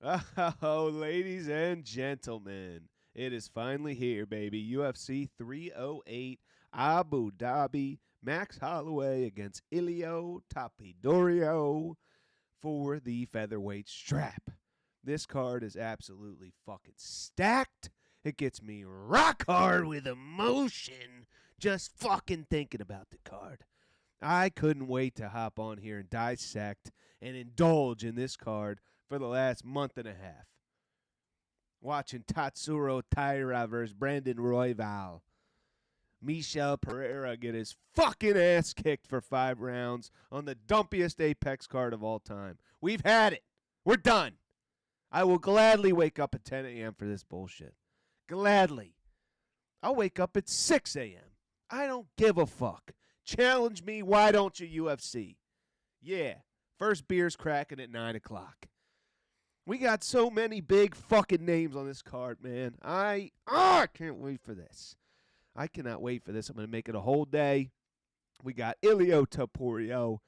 Oh, ladies and gentlemen, it is finally here, baby. UFC 308, Abu Dhabi, Max Holloway against Ilia Topuria for the featherweight strap. This card is absolutely fucking stacked. It gets me rock hard with emotion just fucking thinking about the card. I couldn't wait to hop on here and dissect and indulge in this card for the last month and a half. Watching Tatsuro Taira versus Brandon Royval. Michel Pereira get his fucking ass kicked for 5 rounds on the dumpiest Apex card of all time. We've had it. We're done. I will gladly wake up at 10 a.m. for this bullshit. Gladly. I'll wake up at 6 a.m. I don't give a fuck. Challenge me, why don't you, UFC? Yeah, first beer's cracking at 9 o'clock. We got so many big fucking names on this card, man. I can't wait for this. I cannot wait for this. I'm going to make it a whole day. We got Ilia Topuria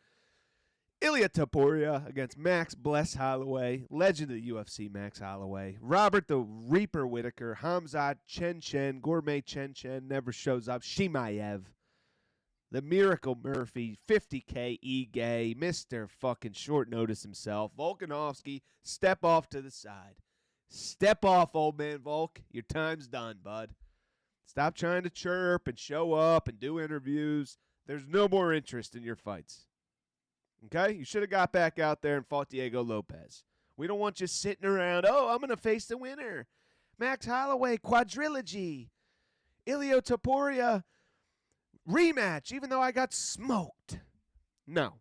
against Max Bless Holloway, legend of the UFC Max Holloway. Robert the Reaper Whittaker, Khamzat Chen, Gourmet Chen, never shows up. Chimaev. The Miracle Murphy, 50K E-Gay, Mr. fucking short notice himself. Volkanovski, step off to the side. Step off, old man Volk. Your time's done, bud. Stop trying to chirp and show up and do interviews. There's no more interest in your fights. Okay? You should have got back out there and fought Diego Lopez. We don't want you sitting around, I'm going to face the winner. Max Holloway, quadrilogy. Ilia Topuria, rematch, even though I got smoked. No.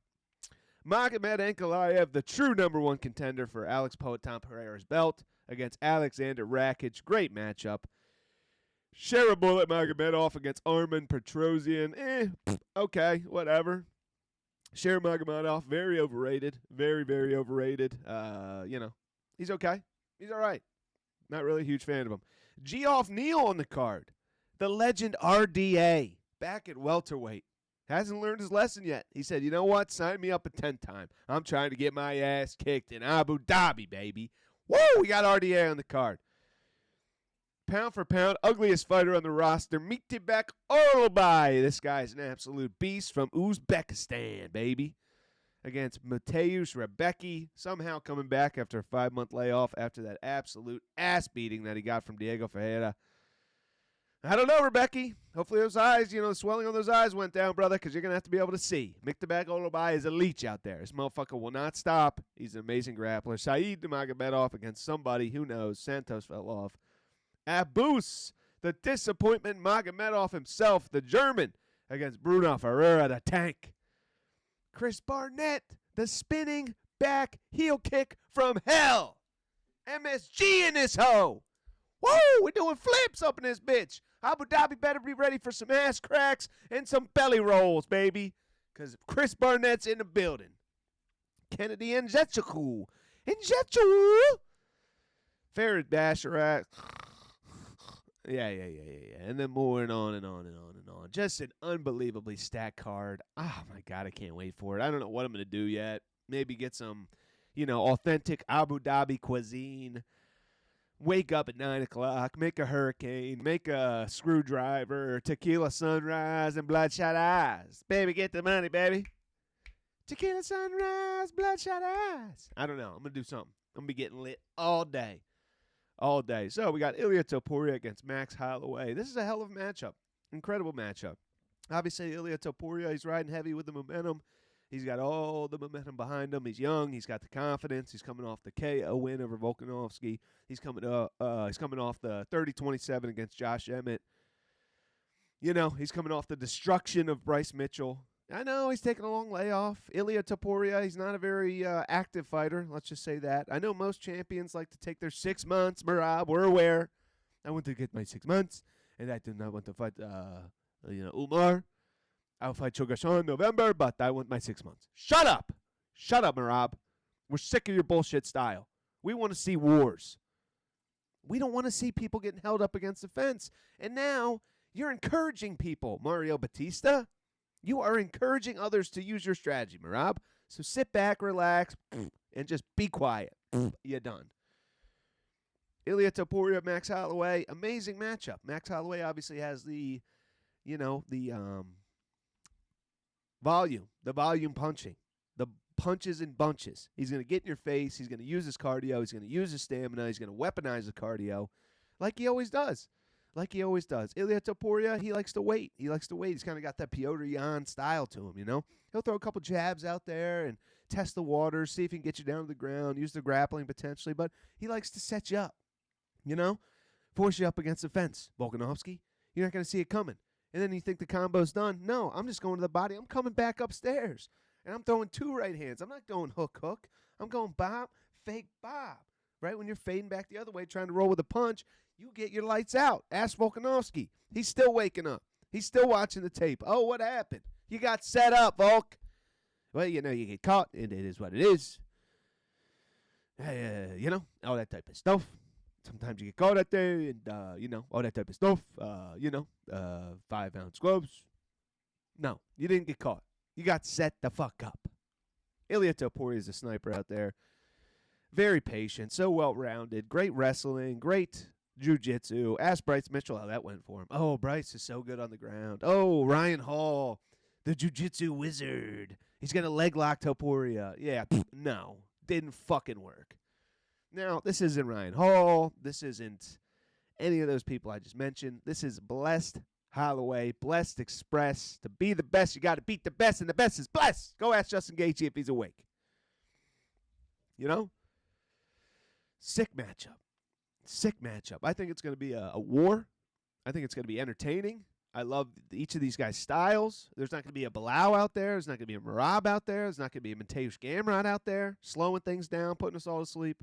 Magomed Ankalaev, the true number one contender for Alex Poatan Pereira's belt against Alexander Rakic. Great matchup. Share a bullet Magomedov against Arman Petrosian. Okay, whatever. Share Magomedov, very overrated. Very, very overrated. He's okay. He's all right. Not really a huge fan of him. Geoff Neal on the card. The legend RDA. Back at welterweight. Hasn't learned his lesson yet. He said, you know what? Sign me up at 10 time. I'm trying to get my ass kicked in Abu Dhabi, baby. Woo! We got RDA on the card. Pound for pound, ugliest fighter on the roster, Miktibek Orlobay. This guy's an absolute beast from Uzbekistan, baby. Against Mateusz Rebecki, somehow coming back after a 5-month layoff after that absolute ass beating that he got from Diego Ferreira. I don't know, Rebecki. Hopefully those eyes, the swelling on those eyes went down, brother, because you're going to have to be able to see. Miktibek Orlobay is a leech out there. This motherfucker will not stop. He's an amazing grappler. Saeed Magomedov against somebody, who knows. Santos fell off. Abus, the disappointment Magomedov himself, the German, against Bruno Ferreira, the tank. Chris Barnett, the spinning back heel kick from hell. MSG in this hoe. Woo, we're doing flips up in this bitch. Abu Dhabi better be ready for some ass cracks and some belly rolls, baby, because Chris Barnett's in the building. Kennedy Nzechukwu. Farid Basharat. Yeah. And then more and on and on and on and on. Just an unbelievably stacked card. Oh, my God, I can't wait for it. I don't know what I'm going to do yet. Maybe get some, authentic Abu Dhabi cuisine. Wake up at 9 o'clock, make a hurricane, make a screwdriver, tequila sunrise, and bloodshot eyes. Baby, get the money, baby. Tequila sunrise, bloodshot eyes. I don't know. I'm going to do something. I'm going to be getting lit all day. All day. So we got Ilia Topuria against Max Holloway. This is a hell of a matchup. Incredible matchup. Obviously, Ilia Topuria, he's riding heavy with the momentum. He's got all the momentum behind him. He's young. He's got the confidence. He's coming off the KO win over Volkanovski. He's coming off the 30-27 against Josh Emmett. He's coming off the destruction of Bryce Mitchell. I know he's taking a long layoff. Ilia Topuria, he's not a very active fighter. Let's just say that. I know most champions like to take their 6 months. Merab, we're aware. I want to get my 6 months, and I do not want to fight, Umar. I'll fight Chogashan in November, but I want my 6 months. Shut up! Shut up, Merab. We're sick of your bullshit style. We want to see wars. We don't want to see people getting held up against the fence. And now you're encouraging people, Mario Batista. You are encouraging others to use your strategy, Merab. So sit back, relax, and just be quiet. You're done. Ilia Topuria, Max Holloway, amazing matchup. Max Holloway obviously has the volume punching, the punches and bunches. He's going to get in your face. He's going to use his cardio. He's going to use his stamina. He's going to weaponize the cardio like he always does. Ilia Topuria, he likes to wait. He's kind of got that Piotr Jan style to him, He'll throw a couple jabs out there and test the waters, see if he can get you down to the ground, use the grappling potentially, but he likes to set you up, force you up against the fence. Volkanovski, you're not going to see it coming. And then you think the combo's done. No, I'm just going to the body. I'm coming back upstairs. And I'm throwing 2 right hands. I'm not going hook. I'm going bob, fake bob. Right? When you're fading back the other way, trying to roll with a punch, you get your lights out. Ask Volkanovski. He's still waking up. He's still watching the tape. Oh, what happened? You got set up, Volk. Well, you get caught, and it is what it is. All that type of stuff. Sometimes you get caught out there, and, all that type of stuff. 5-ounce gloves. No, you didn't get caught. You got set the fuck up. Ilia Topuria is a sniper out there. Very patient, so well-rounded. Great wrestling, great jiu-jitsu. Ask Bryce Mitchell how that went for him. Oh, Bryce is so good on the ground. Oh, Ryan Hall, the jiu-jitsu wizard. He's going to leg lock Topuria. Yeah, no, didn't fucking work. Now, this isn't Ryan Hall. This isn't any of those people I just mentioned. This is Blessed Holloway, Blessed Express. To be the best, you got to beat the best, and the best is blessed. Go ask Justin Gaethje if he's awake. Sick matchup. I think it's going to be a war. I think it's going to be entertaining. I love each of these guys' styles. There's not going to be a Bilal out there. There's not going to be a Merab out there. There's not going to be a Mateusz Gamrot out there slowing things down, putting us all to sleep.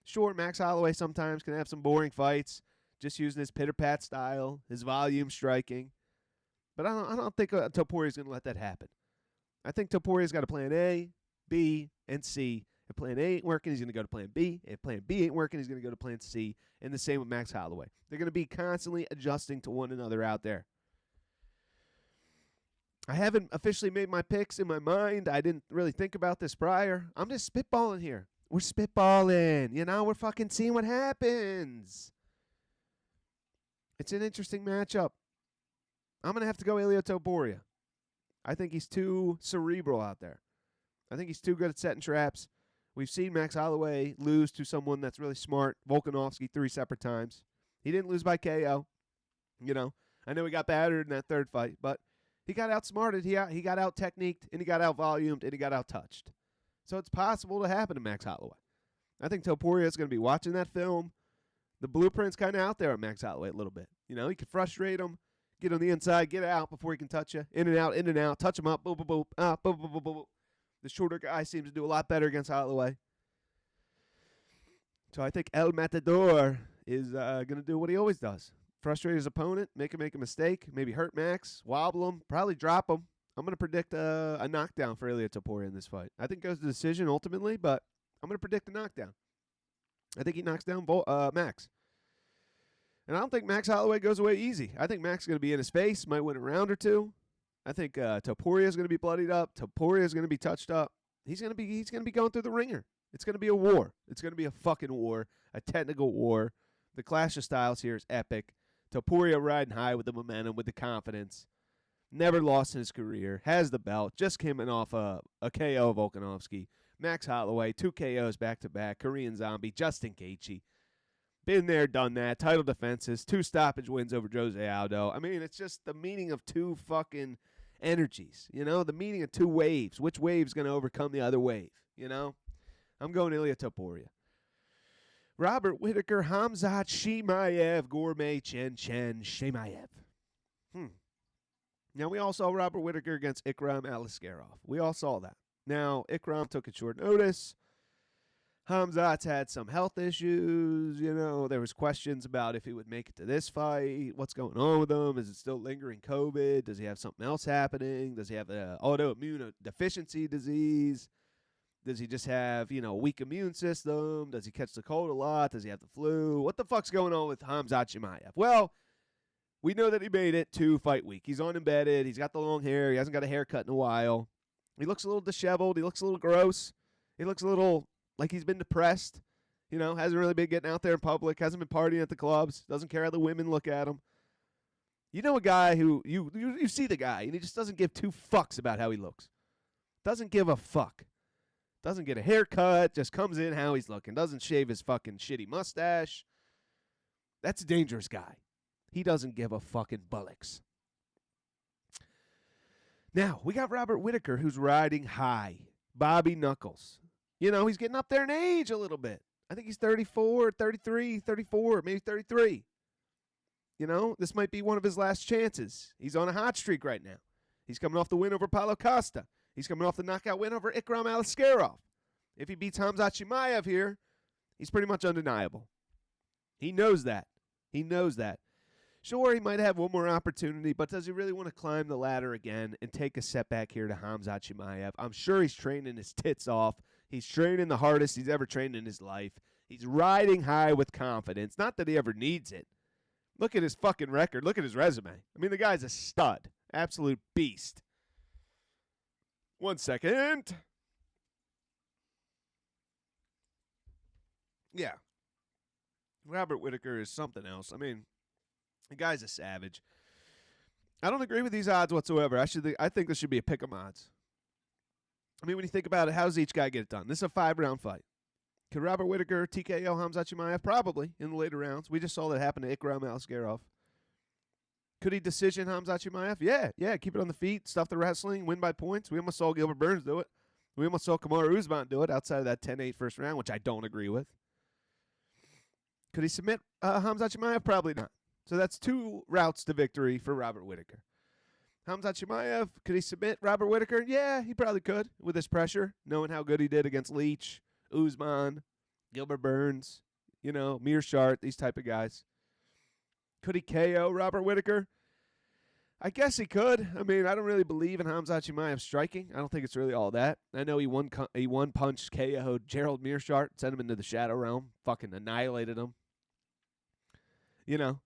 Sure, Max Holloway sometimes can have some boring fights, just using his pitter-pat style, his volume striking. But I don't think Topuria is going to let that happen. I think Topuria's got a plan A, B, and C. If plan A ain't working, he's going to go to plan B. If plan B ain't working, he's going to go to plan C. And the same with Max Holloway. They're going to be constantly adjusting to one another out there. I haven't officially made my picks in my mind. I didn't really think about this prior. I'm just spitballing here. We're spitballing. We're fucking seeing what happens. It's an interesting matchup. I'm going to have to go Ilia Topuria. I think he's too cerebral out there. I think he's too good at setting traps. We've seen Max Holloway lose to someone that's really smart, Volkanovski, 3 separate times. He didn't lose by KO. I know he got battered in that third fight, but he got outsmarted. He got out-techniqued, and he got out-volumed, and he got out-touched. So it's possible to happen to Max Holloway. I think Topuria is going to be watching that film. The blueprint's kind of out there at Max Holloway a little bit. He can frustrate him, get on the inside, get out before he can touch you. In and out, touch him up, boop, boop, boop, boop, boop, boop, boop. The shorter guy seems to do a lot better against Holloway. So I think El Matador is going to do what he always does. Frustrate his opponent, make him make a mistake, maybe hurt Max, wobble him, probably drop him. I'm going to predict a knockdown for Ilia Topuria in this fight. I think it goes to decision ultimately, but I'm going to predict a knockdown. I think he knocks down Max. And I don't think Max Holloway goes away easy. I think Max is going to be in his face, might win a round or two. I think Topuria is going to be bloodied up. Topuria is going to be touched up. He's going to be going through the ringer. It's going to be a war. It's going to be a fucking war, a technical war. The clash of styles here is epic. Topuria riding high with the momentum, with the confidence. Never lost in his career. Has the belt. Just came off a KO of Volkanovski. Max Holloway, 2 KOs back-to-back. Korean Zombie, Justin Gaethje. Been there, done that. Title defenses. 2 stoppage wins over Jose Aldo. I mean, it's just the meaning of 2 fucking energies. The meaning of 2 waves. Which wave's going to overcome the other wave? I'm going Ilia Topuria. Robert Whittaker, Khamzat, Chimaev, Gourmet, Chen, Chimaev. Now, we all saw Robert Whittaker against Ikram Aliskerov. We all saw that. Now, Ikram took it short notice. Khamzat's had some health issues. There was questions about if he would make it to this fight. What's going on with him? Is it still lingering COVID? Does he have something else happening? Does he have an autoimmune deficiency disease? Does he just have, a weak immune system? Does he catch the cold a lot? Does he have the flu? What the fuck's going on with Khamzat Chimaev? Well, we know that he made it to fight week. He's unembedded. He's got the long hair. He hasn't got a haircut in a while. He looks a little disheveled. He looks a little gross. He looks a little like he's been depressed. You know, hasn't really been getting out there in public, hasn't been partying at the clubs, doesn't care how the women look at him. You know a guy who, you see the guy, and he just doesn't give two fucks about how he looks. Doesn't give a fuck. Doesn't get a haircut, just comes in how he's looking. Doesn't shave his fucking shitty mustache. That's a dangerous guy. He doesn't give a fucking bullocks. Now, we got Robert Whittaker, who's riding high. Bobby Knuckles. You know, he's getting up there in age a little bit. I think he's 34, 33, 34, maybe 33. You know, this might be one of his last chances. He's on a hot streak right now. He's coming off the win over Paulo Costa. He's coming off the knockout win over Ikram Aliskerov. If he beats Khamzat Chimaev here, he's pretty much undeniable. He knows that. He knows that. Sure, he might have one more opportunity, but does he really want to climb the ladder again and take a setback here to Khamzat Chimaev? I'm sure he's training his tits off. He's training the hardest he's ever trained in his life. He's riding high with confidence. Not that he ever needs it. Look at his fucking record. Look at his resume. I mean, the guy's a stud. Absolute beast. 1 second. Yeah. Robert Whittaker is something else. I mean, the guy's a savage. I don't agree with these odds whatsoever. I think this should be a pick 'em odds. I mean, when you think about it, how does each guy get it done? This is a 5-round fight. Could Robert Whittaker TKO Khamzat Chimaev? Probably in the later rounds. We just saw that happen to Ikram Aliskerov. Could he decision Khamzat Chimaev? Yeah. Keep it on the feet, stuff the wrestling, win by points. We almost saw Gilbert Burns do it. We almost saw Kamaru Usman do it outside of that 10-8 first round, which I don't agree with. Could he submit Khamzat Chimaev? Probably not. So that's 2 routes to victory for Robert Whittaker. Khamzat Chimaev, could he submit Robert Whittaker? Yeah, he probably could with his pressure, knowing how good he did against Leach, Usman, Gilbert Burns, you know, Mearshart, these type of guys. Could he KO Robert Whittaker? I guess he could. I mean, I don't really believe in Khamzat Chimaev striking. I don't think it's really all that. I know he one punch KO'd Gerald Mearshart, sent him into the shadow realm, fucking annihilated him. You know,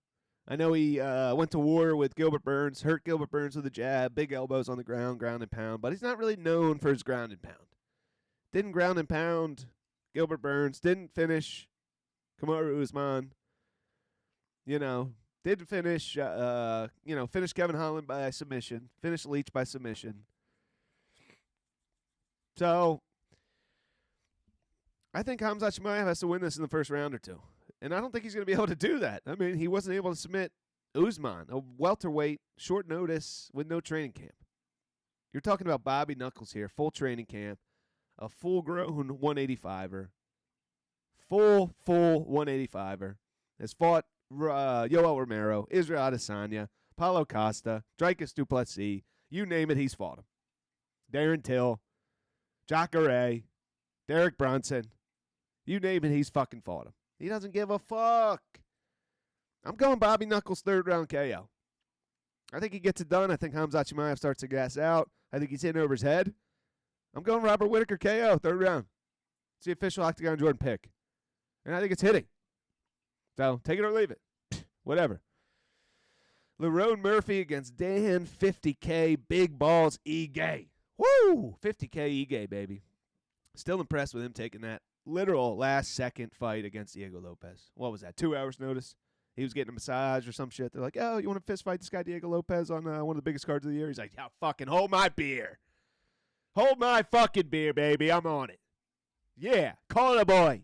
I know he went to war with Gilbert Burns, hurt Gilbert Burns with a jab, big elbows on the ground and pound, but he's not really known for his ground and pound. Didn't ground and pound Gilbert Burns, didn't finish Kamaru Usman, you know, didn't finish, finish Kevin Holland by submission, finished Leach by submission. So, I think Khamzat Chimaev has to win this in the first round or two. And I don't think he's going to be able to do that. I mean, he wasn't able to submit Usman, a welterweight, short notice with no training camp. You're talking about Bobby Knuckles here, full training camp, a full-grown 185er, full 185er, has fought Yoel Romero, Israel Adesanya, Paulo Costa, Dricus du Plessis, you name it, he's fought him. Darren Till, Jacare, Derek Brunson, you name it, he's fucking fought him. He doesn't give a fuck. I'm going Bobby Knuckles 3rd round KO. I think he gets it done. I think Khamzat Chimaev starts to gas out. I think he's hitting over his head. I'm going Robert Whittaker KO 3rd round. It's the official Octagon Jordan pick. And I think it's hitting. So take it or leave it. Whatever. Lerone Murphy against Dan 50K Big Balls Ige. Woo! 50K Ige, baby. Still impressed with him taking that literal last-second fight against Diego Lopez. What was that, 2 hours notice? He was getting a massage or some shit. They're like, oh, you want to fist fight this guy Diego Lopez on one of the biggest cards of the year? He's like, yeah, fucking hold my beer. Hold my fucking beer, baby. I'm on it. Yeah, call it a boy.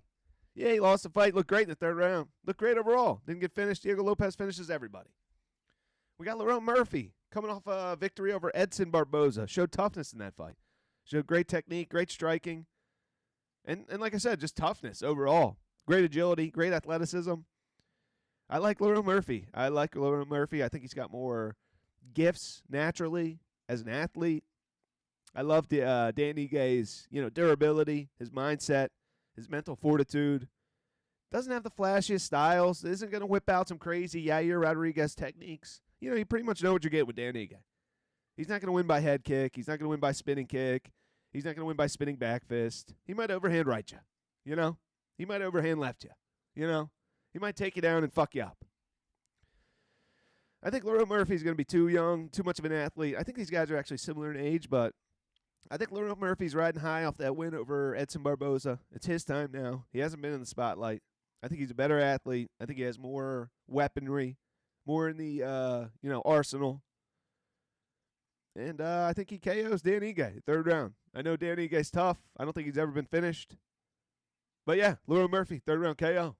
Yeah, he lost the fight. Looked great in the 3rd round. Looked great overall. Didn't get finished. Diego Lopez finishes everybody. We got Lerone Murphy coming off a victory over Edson Barboza. Showed toughness in that fight. Showed great technique, great striking. And like I said, just toughness overall. Great agility, great athleticism. I like Lerone Murphy. I think he's got more gifts naturally as an athlete. I love Dan Ige's, durability, his mindset, his mental fortitude. Doesn't have the flashiest styles. Isn't going to whip out some crazy Yair Rodriguez techniques. You pretty much know what you get with Dan Ige. He's not going to win by head kick. He's not going to win by spinning kick. He's not going to win by spinning back fist. He might overhand right you. He might overhand left you. He might take you down and fuck you up. I think Lerone Murphy's going to be too young, too much of an athlete. I think these guys are actually similar in age, but I think Lerone Murphy's riding high off that win over Edson Barboza. It's his time now. He hasn't been in the spotlight. I think he's a better athlete. I think he has more weaponry, more in the arsenal. And I think he KOs Dan Ige, third round. I know Dan Ige's tough. I don't think he's ever been finished. But yeah, Lerone Murphy, third round KO.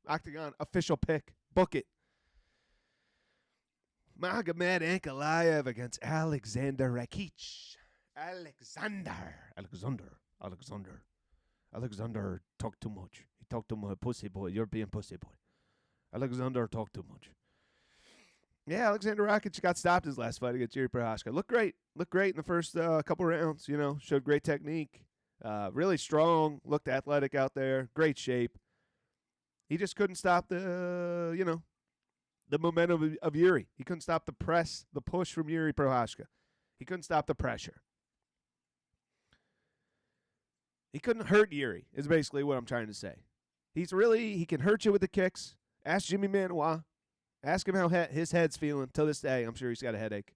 Octagon, official pick. Book it. Magomed Ankalaev against Alexander Rakic. Alexander talked too much. He talked too much. Pussy boy. European pussy boy. Alexander talked too much. Yeah, Alexander Rakic got stopped his last fight against Jiri Prochazka. Looked great. Looked great in the first couple rounds. Showed great technique. Really strong. Looked athletic out there. Great shape. He just couldn't stop the momentum of Jiri. He couldn't stop the press, the push from Jiri Prochazka. He couldn't stop the pressure. He couldn't hurt Jiri, is basically what I'm trying to say. He can hurt you with the kicks. Ask Jimmy Manois. Ask him how his head's feeling. Till this day, I'm sure he's got a headache.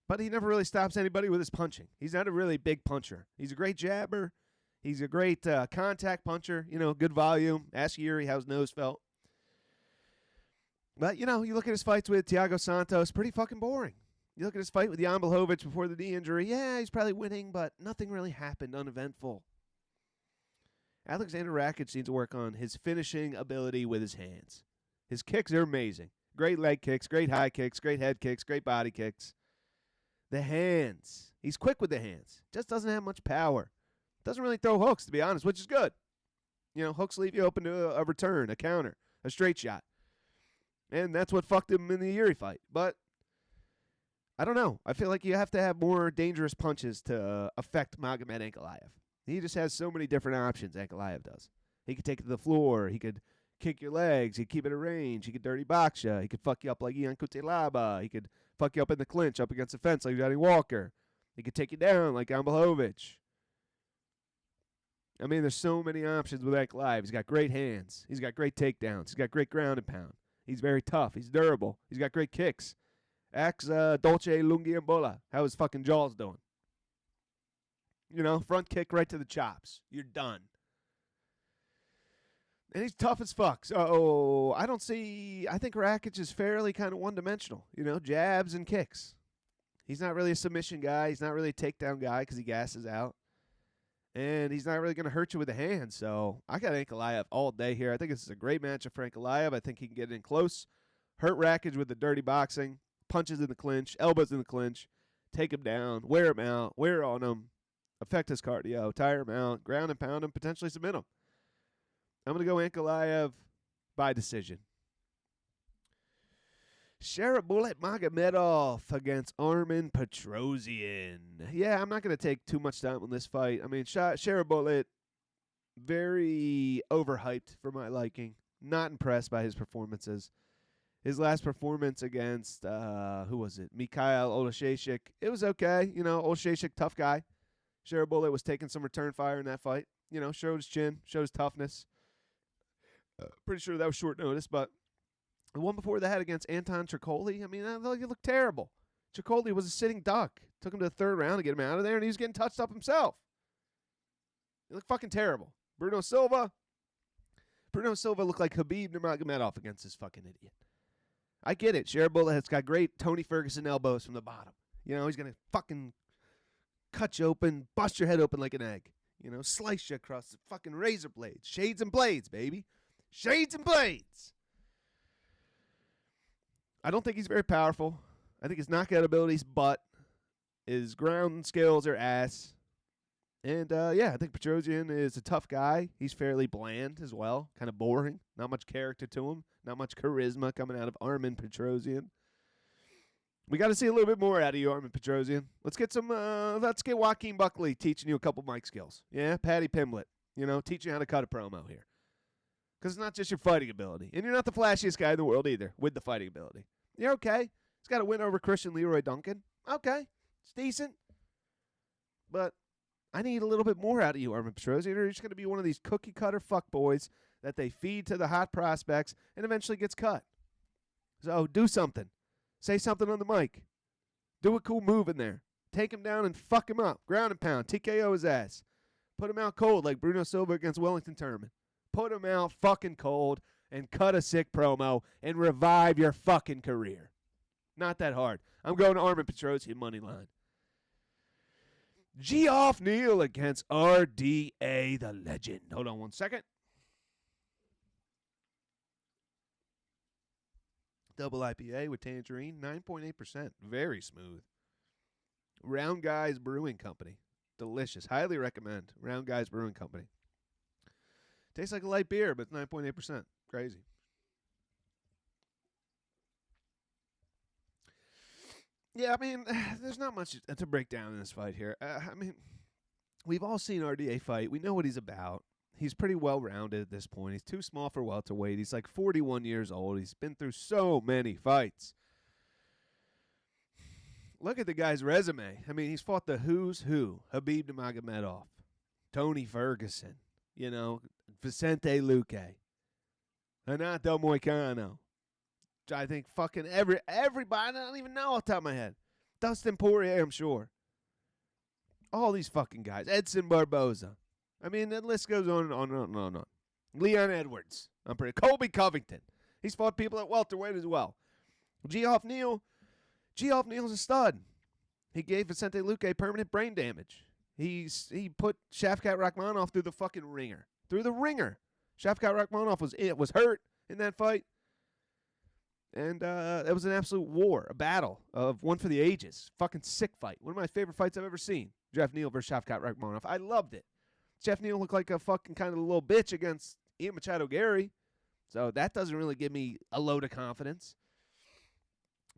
But he never really stops anybody with his punching. He's not a really big puncher. He's a great jabber. He's a great contact puncher. Good volume. Ask Jiri how his nose felt. But, you look at his fights with Thiago Santos, pretty fucking boring. You look at his fight with Jan Blachowicz before the knee injury. Yeah, he's probably winning, but nothing really happened. Uneventful. Alexander Rakic needs to work on his finishing ability with his hands. His kicks are amazing. Great leg kicks, great high kicks, great head kicks, great body kicks. The hands. He's quick with the hands. Just doesn't have much power. Doesn't really throw hooks, to be honest, which is good. Hooks leave you open to a return, a counter, a straight shot. And that's what fucked him in the Jiri fight. But I don't know. I feel like you have to have more dangerous punches to affect Magomed Ankalaev. He just has so many different options, Ankalaev does. He could take it to the floor. He could kick your legs. He could keep it at range. He could dirty box you. He could fuck you up like Ian Cutelaba. He could fuck you up in the clinch, up against the fence like Johnny Walker. He could take you down like Jan Blachowicz. I mean, there's so many options with Ankalaev. He's got great hands. He's got great takedowns. He's got great ground and pound. He's very tough. He's durable. He's got great kicks. Ask Dolce Lungiambola how his fucking jaw's doing. Front kick right to the chops. You're done. And he's tough as fuck. So I think Rakic is fairly kind of one-dimensional. Jabs and kicks. He's not really a submission guy. He's not really a takedown guy because he gasses out. And he's not really going to hurt you with the hands. So I got Ankalaev all day here. I think this is a great matchup for Ankalaev. I think he can get in close, hurt Rakic with the dirty boxing, punches in the clinch, elbows in the clinch, take him down, wear him out, wear on him, affect his cardio, tire him out, ground and pound him, potentially submit him. I'm going to go Ankalaev by decision. Sharabulet Magomedov against Armen Petrosyan. Yeah, I'm not going to take too much time on this fight. I mean, Sharabulet, very overhyped for my liking. Not impressed by his performances. His last performance against, who was it? Mikhail Olasheshik. It was okay. Olasheshik, tough guy. Sharabulet was taking some return fire in that fight. Showed his chin, showed his toughness. Pretty sure that was short notice, but the one before that against Anton Tricoli, I mean, he looked terrible. Tricoli was a sitting duck. Took him to the third round to get him out of there, and he was getting touched up himself. He looked fucking terrible. Bruno Silva looked like Khabib Nurmagomedov against this fucking idiot. I get it. Sharabulet has got great Tony Ferguson elbows from the bottom. He's going to fucking cut you open, bust your head open like an egg. Slice you across the fucking razor blades. Shades and blades, baby. Shades and blades. I don't think he's very powerful. I think his knockout ability's butt. His ground skills are ass. And, I think Petrosyan is a tough guy. He's fairly bland as well. Kind of boring. Not much character to him. Not much charisma coming out of Armen Petrosyan. We got to see a little bit more out of you, Armen Petrosyan. Let's get Joaquin Buckley teaching you a couple mic skills. Yeah, Patty Pimblett. Teaching you how to cut a promo here. Because it's not just your fighting ability. And you're not the flashiest guy in the world either with the fighting ability. You're okay. He's got a win over Christian Leroy Duncan. Okay. It's decent. But I need a little bit more out of you, Armen Petrosyan. You're just going to be one of these cookie-cutter fuckboys that they feed to the hot prospects and eventually gets cut. So do something. Say something on the mic. Do a cool move in there. Take him down and fuck him up. Ground and pound. TKO his ass. Put him out cold like Bruno Silva against Wellington Turman. Put him out fucking cold and cut a sick promo and revive your fucking career. Not that hard. I'm going to Armin Petrosyan money line. Geoff Neal against RDA, the legend. Hold on one second. Double IPA with tangerine, 9.8%. Very smooth. Round Guys Brewing Company. Delicious. Highly recommend. Round Guys Brewing Company. Tastes like a light beer, but it's 9.8%. Crazy. Yeah, I mean, there's not much to break down in this fight here. I mean, we've all seen RDA fight. We know what he's about. He's pretty well-rounded at this point. He's too small for welterweight. He's like 41 years old. He's been through so many fights. Look at the guy's resume. I mean, he's fought the who's who. Khabib Nurmagomedov, Tony Ferguson, Vicente Luque, Renato Moicano. I think fucking everybody, I don't even know off the top of my head. Dustin Poirier, I'm sure. All these fucking guys. Edson Barboza. I mean, the list goes on and on and on and on. Leon Edwards. Colby Covington. He's fought people at welterweight as well. Geoff Neal's a stud. He gave Vicente Luque permanent brain damage. He put Shavkat Rakhmonov through the fucking ringer. Through the ringer. Shavkat Rakhmonov was hurt in that fight. And it was an absolute war, a battle of one for the ages. Fucking sick fight. One of my favorite fights I've ever seen. Geoff Neal versus Shavkat Rakhmonov. I loved it. Geoff Neal looked like a fucking kind of little bitch against Ian Machado Gary. So that doesn't really give me a load of confidence.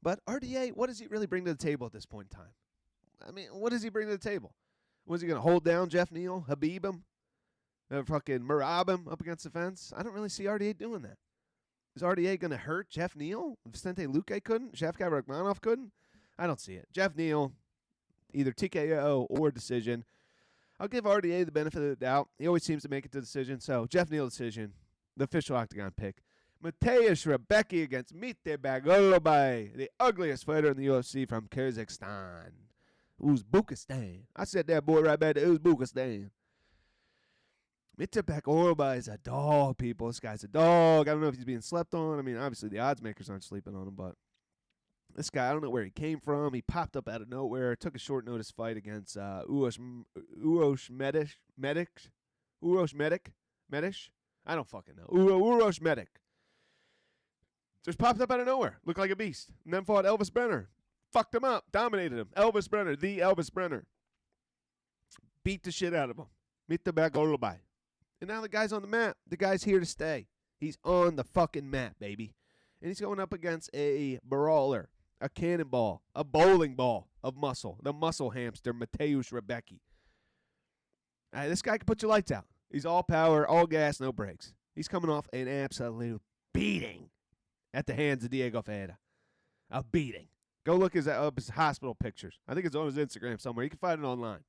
But RDA, what does he really bring to the table at this point in time? I mean, what does he bring to the table? Was he going to hold down Geoff Neal, Habib him, fucking Merab him up against the fence? I don't really see RDA doing that. Is RDA going to hurt Geoff Neal? Vicente Luque couldn't? Shavkat Rakhmonov couldn't? I don't see it. Geoff Neal, either TKO or decision. I'll give RDA the benefit of the doubt. He always seems to make it to decision. So, Geoff Neal decision, the official octagon pick. Mateusz Rebecki against Mite Bagolobay, the ugliest fighter in the UFC from Kazakhstan. Uzbekistan. I said that, boy, right back to Uzbekistan. Mite Bagolobay is a dog, people. This guy's a dog. I don't know if he's being slept on. I mean, obviously the odds makers aren't sleeping on him, but this guy, I don't know where he came from. He popped up out of nowhere. Took a short notice fight against Urosh Medic. I don't fucking know. Urosh Medic. Just popped up out of nowhere. Looked like a beast. And then fought Elvis Brenner. Fucked him up. Dominated him. Elvis Brenner. The Elvis Brenner. Beat the shit out of him. Mite Bagolobay. And now the guy's on the map. The guy's here to stay. He's on the fucking map, baby. And he's going up against a brawler, a cannonball, a bowling ball of muscle, the muscle hamster, Mateusz Rebecki. This guy can put your lights out. He's all power, all gas, no brakes. He's coming off an absolute beating at the hands of Diego Ferreira. A beating. Go look up his hospital pictures. I think it's on his Instagram somewhere. You can find it online.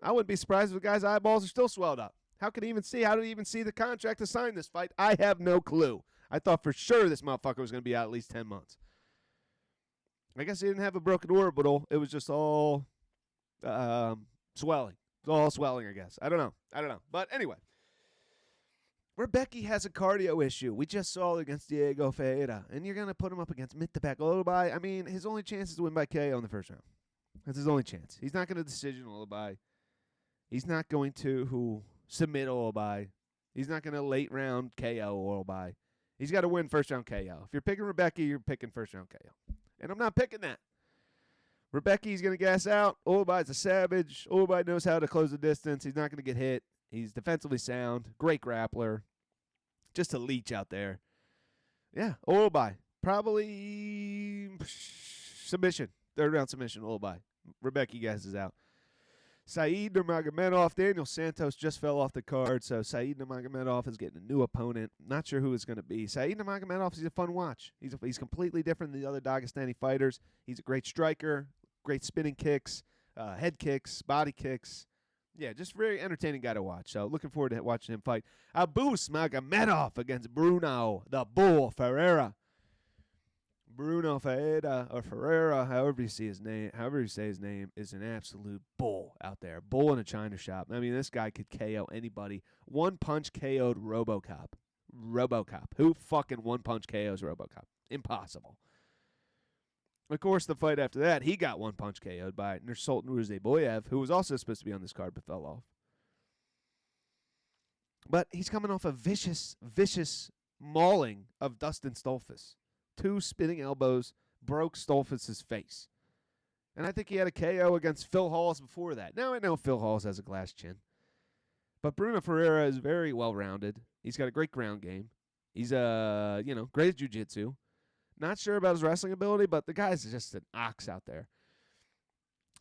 I wouldn't be surprised if the guy's eyeballs are still swelled up. How can he even see? How did he even see the contract to sign this fight? I have no clue. I thought for sure this motherfucker was going to be out at least 10 months. I guess he didn't have a broken orbital. It was just all swelling. It was all swelling, I guess. I don't know. But anyway, Rebecki has a cardio issue. We just saw it against Diego Ferreira. And you're going to put him up against Mite Bagolobay. I mean, his only chance is to win by KO in the first round. That's his only chance. He's not going to decision Olobay. He's not going to submit Olobay. He's not going to late round KO Olobay. He's got to win first round KO. If you're picking Rebecki, you're picking first round KO. And I'm not picking that. Rebecki's going to gas out. Olobay's a savage. Olobay knows how to close the distance. He's not going to get hit. He's defensively sound. Great grappler. Just a leech out there. Yeah, Olobay. Probably submission. Third round submission, Olobay. Rebecki gases out. Said Nurmagomedov, Daniel Santos just fell off the card, so Said Nurmagomedov is getting a new opponent. Not sure who it's going to be. Said Nurmagomedov is a fun watch. He's completely different than the other Dagestani fighters. He's a great striker, great spinning kicks, head kicks, body kicks. Yeah, just very entertaining guy to watch. So looking forward to watching him fight. Abus Magomedov against Bruno the Bull Ferreira. Bruno Ferreira or Ferreira, however you say his name, is an absolute bull out there. Bull in a china shop. I mean, this guy could KO anybody. One punch KO'd RoboCop. Who fucking one punch KOs RoboCop? Impossible. Of course, the fight after that, he got one punch KO'd by Nursultan Ruziboyev, who was also supposed to be on this card but fell off. But he's coming off a vicious mauling of Dustin Stolfus. 2 spinning elbows broke Stolfus' face. And I think he had a KO against Phil Halls before that. Now I know Phil Halls has a glass chin. But Bruno Ferreira is very well-rounded. He's got a great ground game. He's, great at jiu-jitsu. Not sure about his wrestling ability, but the guy's just an ox out there.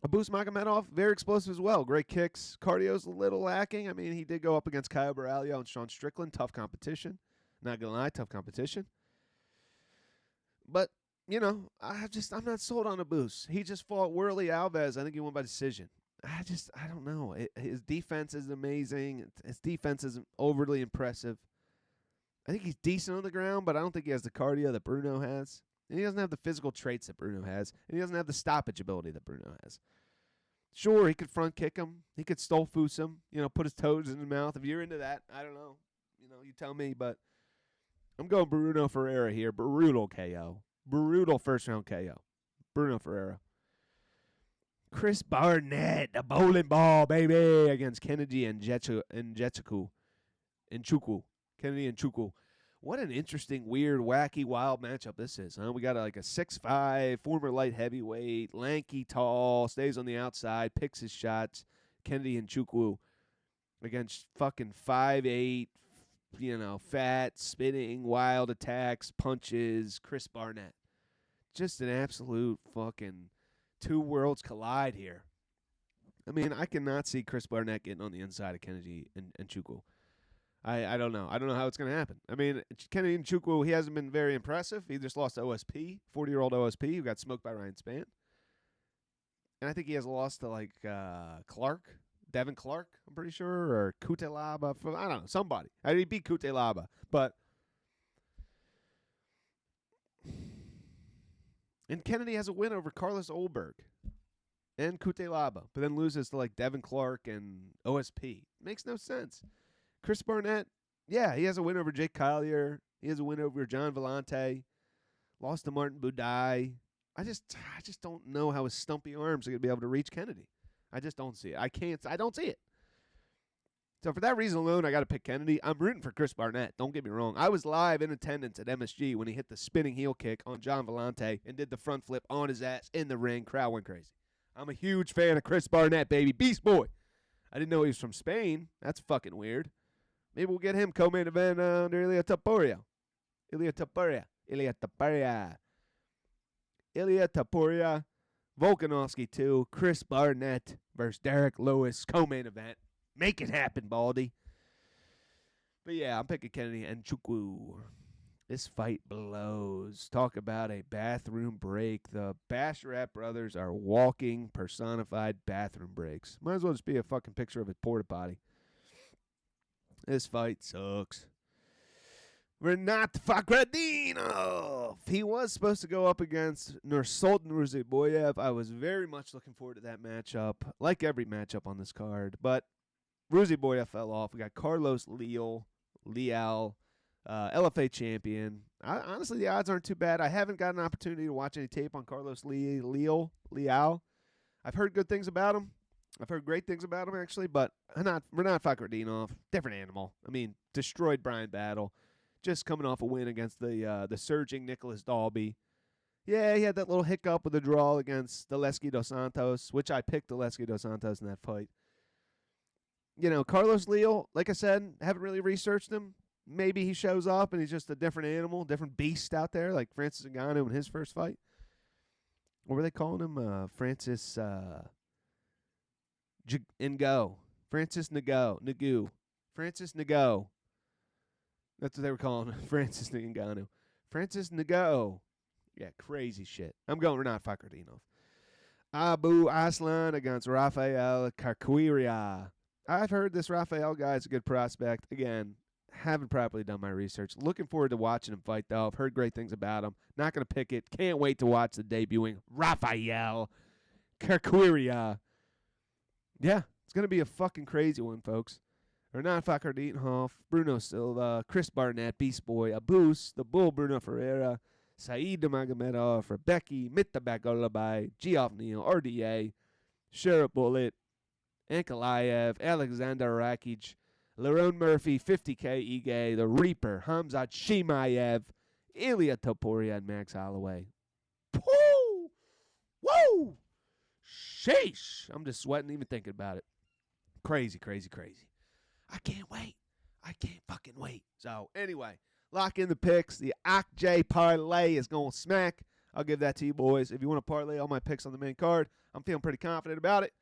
Abus Magomedov, very explosive as well. Great kicks. Cardio's a little lacking. I mean, he did go up against Caio Borralho and Sean Strickland. Tough competition. Not going to lie, tough competition. But, I'm not sold on Abus. He just fought Worley Alves. I think he won by decision. I don't know. His defense is amazing. His defense isn't overly impressive. I think he's decent on the ground, but I don't think he has the cardio that Bruno has. And he doesn't have the physical traits that Bruno has. And he doesn't have the stoppage ability that Bruno has. Sure, he could front kick him. He could stolfoos him. Put his toes in his mouth. If you're into that, I don't know. You tell me. But I'm going Bruno Ferreira here. Brutal KO. Brutal first-round KO. Bruno Ferreira. Chris Barnett, the bowling ball, baby, against Kennedy Nchukwu. Kennedy Nchukwu. What an interesting, weird, wacky, wild matchup this is, huh? We got a 6'5", former light heavyweight, lanky, tall, stays on the outside, picks his shots. Kennedy Nchukwu against fucking 5'8", fat, spinning, wild attacks, punches, Chris Barnett. Just an absolute fucking two worlds collide here. I mean, I cannot see Chris Barnett getting on the inside of Kennedy Nchukwu. I don't know. I don't know how it's going to happen. I mean, Kennedy Nchukwu, he hasn't been very impressive. He just lost to OSP, 40-year-old OSP, who got smoked by Ryan Spann. And I think he has lost to, Clark, Devin Clark, I'm pretty sure, or Kutelaba. I don't know, somebody. He beat Kutelaba. But, and Kennedy has a win over Carlos Olberg and Kutelaba, but then loses to, Devin Clark and OSP. Makes no sense. Chris Barnett, yeah, he has a win over Jake Collier. He has a win over John Vellante. Lost to Martin Budai. I just don't know how his stumpy arms are going to be able to reach Kennedy. I just don't see it. I don't see it. So for that reason alone, I got to pick Kennedy. I'm rooting for Chris Barnett. Don't get me wrong. I was live in attendance at MSG when he hit the spinning heel kick on John Vellante and did the front flip on his ass in the ring. Crowd went crazy. I'm a huge fan of Chris Barnett, baby. Beast boy. I didn't know he was from Spain. That's fucking weird. Maybe we'll get him co-main event under Ilia Topuria. Ilia Topuria. Volkanovski 2. Chris Barnett versus Derek Lewis. Co-main event. Make it happen, Baldy. But yeah, I'm picking Kennedy Nchukwu. This fight blows. Talk about a bathroom break. The Basharat brothers are walking personified bathroom breaks. Might as well just be a fucking picture of a porta potty. This fight sucks. Rinat Fakhretdinov. He was supposed to go up against Nursultan Ruziboyev. I was very much looking forward to that matchup, like every matchup on this card. But Ruziboyev fell off. We got Carlos Leal, LFA champion. Honestly, the odds aren't too bad. I haven't got an opportunity to watch any tape on Carlos Leal. I've heard good things about him. I've heard great things about him, actually, but Rinat Fakhretdinov, different animal. I mean, destroyed Brian Battle. Just coming off a win against the surging Nicholas Dalby. Yeah, he had that little hiccup with the draw against Daleski Dos Santos, which I picked Daleski Dos Santos in that fight. Carlos Leal, like I said, haven't really researched him. Maybe he shows up and he's just a different animal, different beast out there, like Francis Ngannou in his first fight. What were they calling him? Francis Ngo. Francis Nagu. Francis Ngo. That's what they were calling him. Francis Ngannou. Francis Ngo. Yeah, crazy shit. I'm going Rinat Fakhretdinov. Abu Aslan against Rafael Karquiria. I've heard this Rafael guy is a good prospect. Again, Haven't properly done my research. Looking forward to watching him fight, though. I've heard great things about him. Not going to pick it. Can't wait to watch the debuting Rafael Kerquiria. Yeah, it's going to be a fucking crazy one, folks. Hernan Fakardinhoff, Bruno Silva, Chris Barnett, Beast Boy, Abus, the Bull Bruno Ferreira, Saeed Magomedov, Rebecki, Mitabak Olabai, Geoff Neal, RDA, Sheriff Bullet, Ankalaev, Alexander Rakic, Lerone Murphy, 50K Ige, The Reaper, Khamzat Chimaev, Ilia Topuria, and Max Holloway. Woo! Woo! Sheesh! I'm just sweating even thinking about it. Crazy, crazy, crazy. I can't wait. I can't fucking wait. So, anyway, lock in the picks. The Akjay parlay is going to smack. I'll give that to you, boys. If you want to parlay all my picks on the main card, I'm feeling pretty confident about it.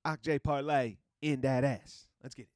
Akjay parlay in that ass. Let's get it.